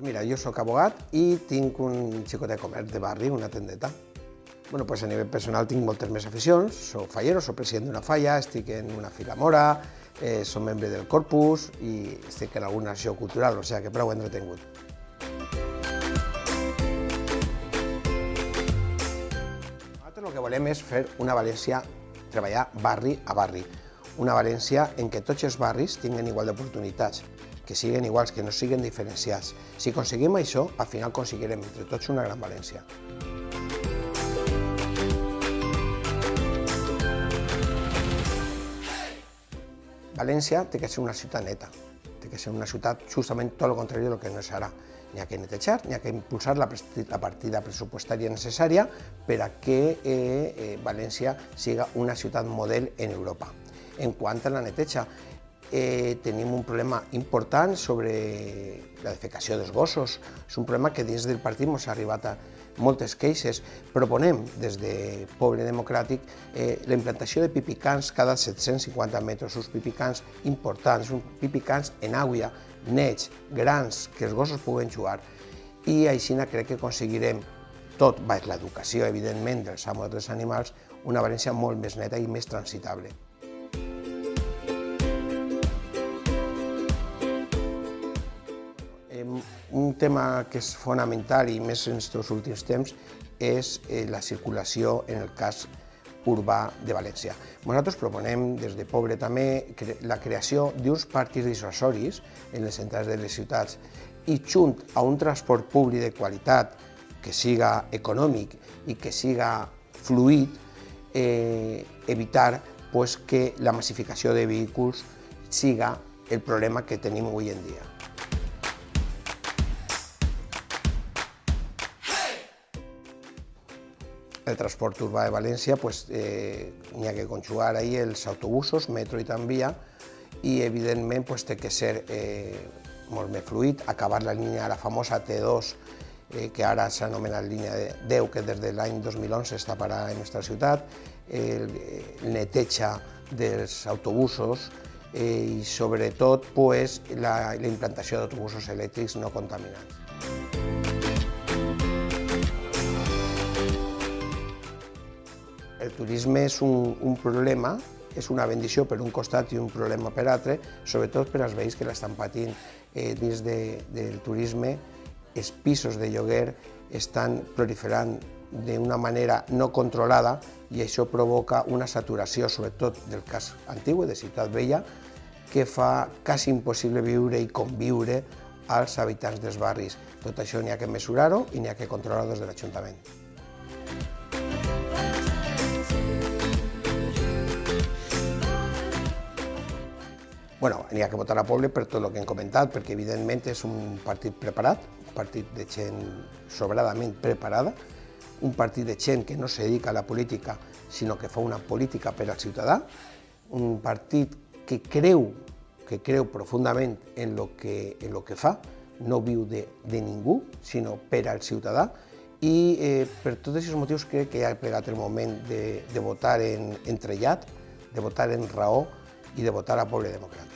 Mira, jo sóc abogat i tinc un xicot de comerç de barri, una tendeta. A nivell personal tinc moltes més aficions, soc fallero, soc president d'una falla, estic en una filamora, soc membre del Corpus i estic en alguna acció cultural, o sigui que prou entretingut. Nosaltres el que volem és fer una València, treballar barri a barri, una València en què tots els barris tinguen igual d'oportunitats, que siguin iguals, que no siguin diferenciats. Si aconseguim això, al final aconseguirem entre tots una gran València. València té que ser una ciutat neta, té que ser una ciutat justament tot el contrari del que no és ara. N'hi ha que netejar, n'hi ha que impulsar la partida pressupostària necessària per a que València siga una ciutat model en Europa. En quant a la neteja, tenim un problema important sobre la defecació dels gossos. És un problema que dins del partit ens ha arribat a moltes queixes. Proponem des de Poble Democràtic la implantació de pipicans cada 750 metres, uns pipicans importants, uns pipicans en aigua, nets, grans, que els gossos puguen jugar. I així crec que aconseguirem, tot va l'educació, evidentment, dels amos dels animals, una València molt més neta i més transitable. Un tema que és fonamental i més en aquests últims temps és la circulació en el cas urbà de València. Nosaltres proponem des de Poble també la creació d'uns parcs dissuasoris en les entrades de les ciutats i junt a un transport públic de qualitat que siga econòmic i que siga fluid, evitar que la massificació de vehicles siga el problema que tenim avui en dia. El transport urbà de València n'hi ha que conjugar ahí els autobusos, metro i tramvia, i evidentment té que ser molt més fluid, acabar la línia, la famosa T2, que ara s'ha anomenat línia 10, que des de l'any 2011 està parada en la nostra ciutat, el neteja dels autobusos i sobretot la implantació d'autobusos elèctrics no contaminants. El turisme és un problema, és una bendició per un costat i un problema per l'altre, sobretot per als veïns que l'estan patint. Dins del turisme, els pisos de lloguer estan proliferant d'una manera no controlada i això provoca una saturació, sobretot del cas antiu de Ciutat Vella, que fa quasi impossible viure i conviure als habitants dels barris. Tot això n'hi ha que mesurar-ho i n'hi ha que controlar-ho des de l'Ajuntament. N'hi ha que votar a Poble per tot el que hem comentat, perquè evidentment és un partit preparat, un partit de gent sobradament preparada, un partit de gent que no se dedica a la política, sinó que fa una política per al ciutadà, un partit que creu profundament en el que fa, no viu de ningú, sinó per al ciutadà, i per tots aquests motius crec que ha plegat el moment de votar en trellat, de votar en raó i de votar a Poble Democràtic.